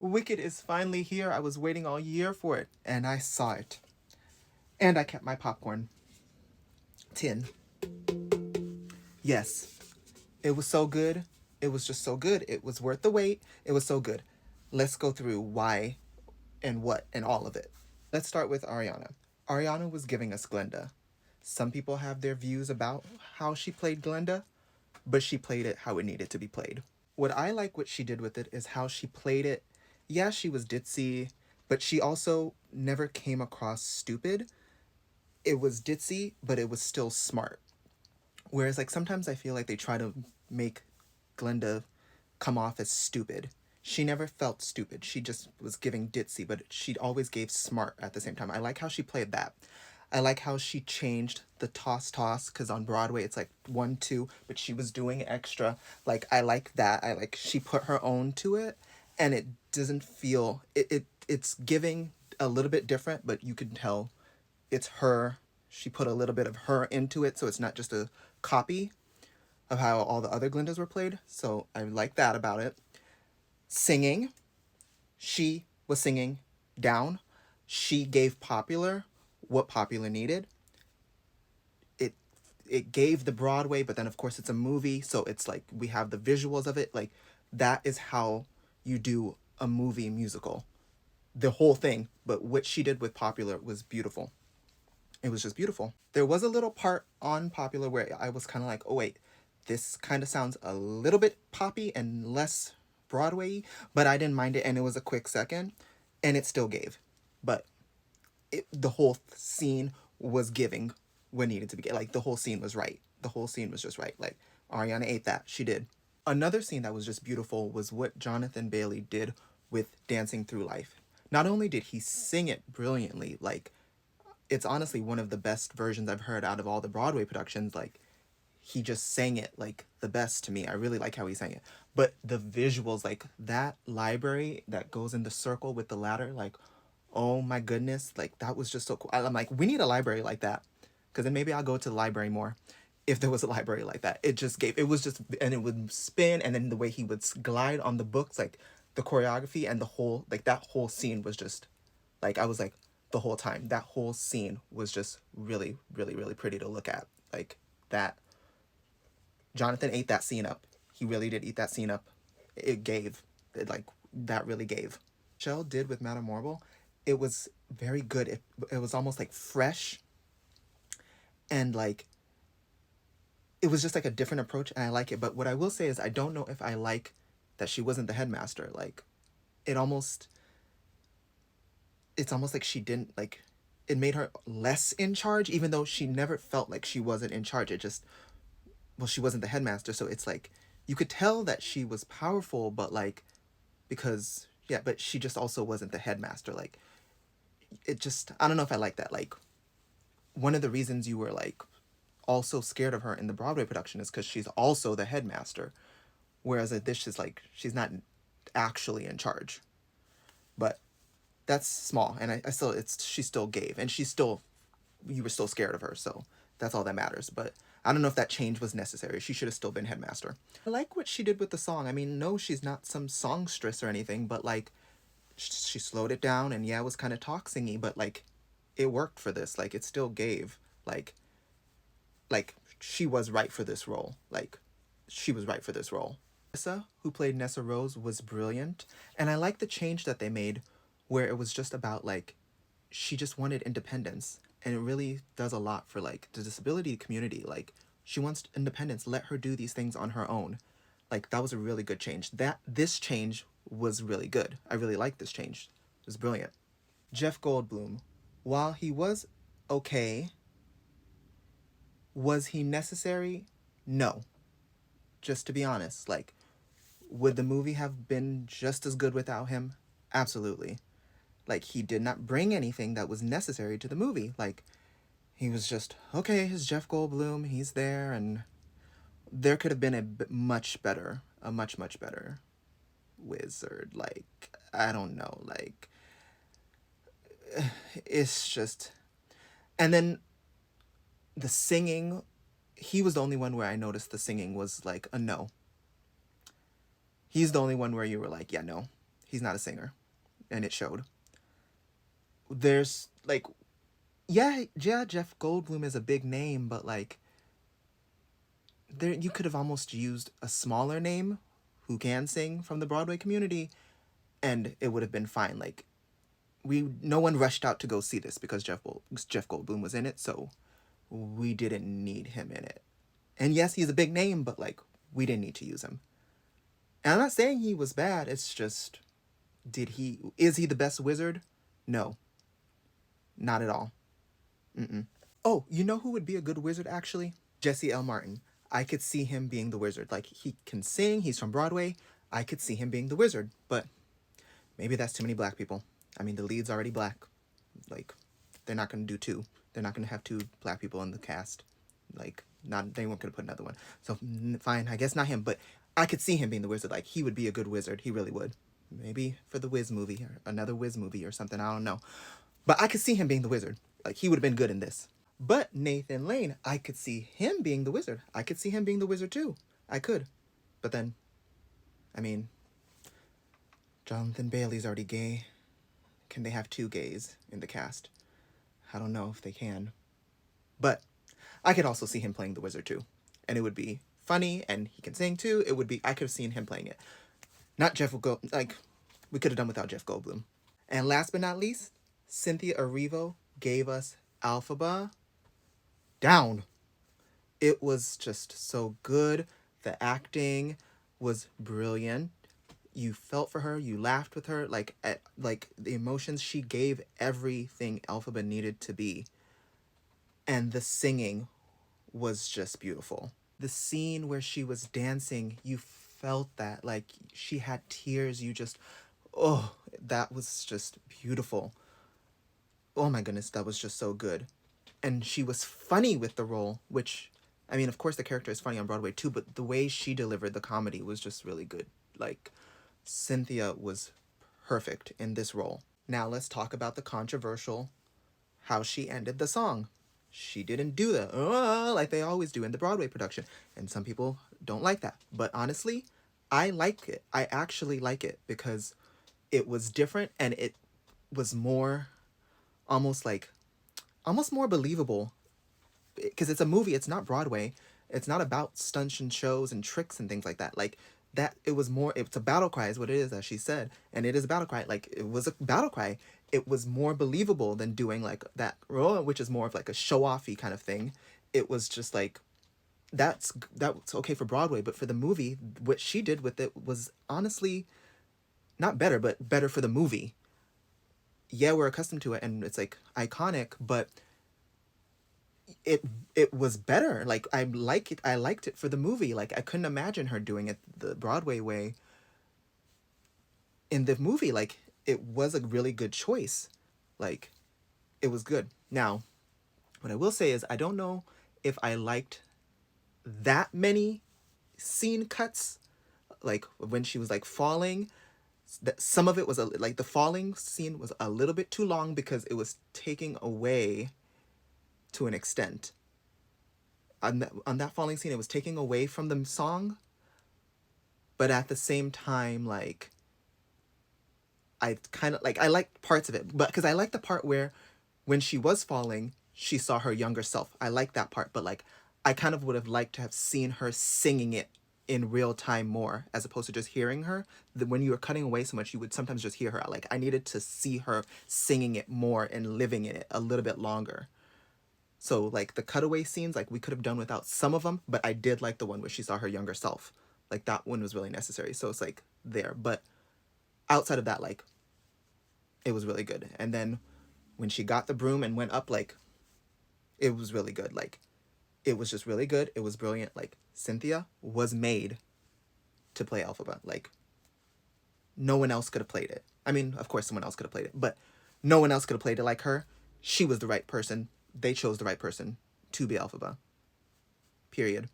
Wicked is finally here. I was waiting all year for it, and I saw it. And I kept my popcorn tin. Yes, it was so good. It was just so good. It was worth the wait. It was so good. Let's go through why and what and all of it. Let's start with Ariana. Ariana was giving us Glenda. Some people have their views about how she played Glenda, but she played it how it needed to be played. What I like what she did with it is how she played it. Yeah, she was ditzy, but she also never came across stupid. It was ditzy, but it was still smart. Whereas, like, sometimes I feel like they try to make Glenda come off as stupid. She never felt stupid. She just was giving ditzy, but she always gave smart at the same time. I like how she played that. I like how she changed the toss, because on Broadway it's like 1 2, but she was doing extra. Like, I like that. I like she put her own to it, and it doesn't feel it's giving a little bit different, but you can tell it's her. She put a little bit of her into it, so it's not just a copy of how all the other Glindas were played. So I like that about it. Singing, she was singing down. She gave Popular what Popular needed. It it gave the Broadway, but then of course it's a movie, so it's like we have the visuals of it. Like, that is how you do a movie musical. The whole thing, but what she did with Popular was beautiful. It was just beautiful. There was a little part on Popular where I was kind of like, oh wait, this kind of sounds a little bit poppy and less Broadway, but I didn't mind it, and it was a quick second, and it still gave. But the whole scene was giving what needed to be. Like, the whole scene was right. The whole scene was just right. Like, Ariana ate that. She did. Another scene that was just beautiful was what Jonathan Bailey did with Dancing Through Life. Not only did he sing it brilliantly, like, it's honestly one of the best versions I've heard out of all the Broadway productions. Like, he just sang it like the best to me. I really like how he sang it. But the visuals, like that library that goes in the circle with the ladder, like, oh my goodness, like that was just so cool. I'm like, we need a library like that, because then maybe I'll go to the library more. If there was a library like that, it just gave. It was just, and it would spin, and then the way he would glide on the books, like the choreography and the whole, like that whole scene was just, like, I was like, the whole time that whole scene was just really, really, really pretty to look at. Like, that Jonathan ate that scene up. He really did eat that scene up. It gave. It, like, that really gave. Shell did with Madame Marble, it was very good. It was almost like fresh, and like it was just like a different approach, and I like it. But what I will say is I don't know if I like that she wasn't the headmaster. Like, it almost it's almost like she didn't, like, it made her less in charge, even though she never felt like she wasn't in charge. It just, well, she wasn't the headmaster, so it's like you could tell that she was powerful, but like, because yeah, but she just also wasn't the headmaster. Like, it just, I don't know if I like that. Like, one of the reasons you were like also scared of her in the Broadway production is because she's also the headmaster, whereas at this is like she's not actually in charge. But that's small, and I still, it's, she still gave, and she still, you were still scared of her, so that's all that matters. But I don't know if that change was necessary. She should have still been headmaster. I like what she did with the song. I mean, no, she's not some songstress or anything, but like, she slowed it down, and yeah, it was kind of talk singy, but like, it worked for this. Like, it still gave. Like she was right for this role. Like, she was right for this role. Nessa, who played Nessa Rose, was brilliant, and I like the change that they made, where it was just about like, she just wanted independence, and it really does a lot for like the disability community. Like, she wants independence. Let her do these things on her own. Like, that was a really good change. That this change was really good. I really liked this change. It was brilliant. Jeff Goldblum, while he was okay, was he necessary? No. Just to be honest, like, would the movie have been just as good without him? Absolutely. Like, he did not bring anything that was necessary to the movie. Like, he was just, okay, it's Jeff Goldblum, he's there, and there could have been a much, much better wizard. Like, I don't know, like, it's just, and then the singing, he was the only one where I noticed the singing was like a no. He's the only one where you were like, yeah, no, He's not a singer, and it showed. There's like, yeah, Jeff Goldblum is a big name, but like, there you could have almost used a smaller name who can sing from the Broadway community, and it would have been fine. Like, no one rushed out to go see this because Jeff Goldblum was in it, so we didn't need him in it. And yes, he's a big name, but like, we didn't need to use him. And I'm not saying he was bad. It's just, is he the best wizard? No, not at all. Mm-mm. Oh, you know who would be a good wizard actually? Jesse L. Martin. I could see him being the wizard. Like, he can sing, he's from Broadway. I could see him being the wizard, but maybe that's too many black people. I mean, the lead's already black. Like, they're not going to do two. They're not going to have two black people in the cast. Like, they weren't going to put another one. So, fine, I guess not him, but I could see him being the wizard. Like, he would be a good wizard. He really would. Maybe for the Wiz movie, or another Wiz movie or something, I don't know. But I could see him being the wizard. Like, he would have been good in this. But Nathan Lane, I could see him being the wizard. I could see him being the wizard too. I could. But then, I mean, Jonathan Bailey's already gay. Can they have two gays in the cast? I don't know if they can. But I could also see him playing the wizard too. And it would be funny, and he can sing too. I could have seen him playing it. Not Jeff Goldblum. Like, we could have done without Jeff Goldblum. And last but not least, Cynthia Aro gave us Elphaba. Down. It was just so good. The acting was brilliant. You felt for her. You laughed with her. Like the emotions, she gave everything Elphaba needed to be. And the singing was just beautiful. The scene where she was dancing, you felt that. Like, she had tears. That was just beautiful. Oh my goodness, that was just so good. And she was funny with the role, which, I mean, of course the character is funny on Broadway too, but the way she delivered the comedy was just really good. Like, Cynthia was perfect in this role. Now let's talk about the controversial, how she ended the song. She didn't do the, like they always do in the Broadway production. And some people don't like that. But honestly, I like it. I actually like it because it was different and it was more, almost more believable, because it's a movie. It's not Broadway. It's not about stunts and shows and tricks and things like that. Like, that, it's a battle cry is what it is, as she said, and it is a battle cry. Like, it was a battle cry. It was more believable than doing like that, which is more of like a show-offy kind of thing. It was just like, that's okay for Broadway, but for the movie, what she did with it was honestly not better, but better for the movie. Yeah, we're accustomed to it and it's like iconic, but it was better. Like, I liked it for the movie. Like, I couldn't imagine her doing it the Broadway way in the movie. Like, it was a really good choice. Like, it was good. Now, what I will say is, I don't know if I liked that many scene cuts. Like, when she was like falling, some of it was like the falling scene was a little bit too long because it was taking away, to an extent, on that falling scene, it was taking away from the song. But at the same time, like, I kind of like, I liked parts of it, but because I liked the part where when she was falling, she saw her younger self. I like that part, but like, I kind of would have liked to have seen her singing it in real time more, as opposed to just hearing her. When you were cutting away so much, you would sometimes just hear her. Like, I needed to see her singing it more and living in it a little bit longer. So, like, the cutaway scenes, like, we could have done without some of them, but I did like the one where she saw her younger self. Like, that one was really necessary. So it's like there. But outside of that, like, it was really good. And then when she got the broom and went up, like, it was really good. Like, it was just really good. It was brilliant. Like, Cynthia was made to play Elphaba. Like, no one else could have played it. I mean, of course someone else could have played it, but no one else could have played it like her. She was the right person. They chose the right person to be Elphaba. Period.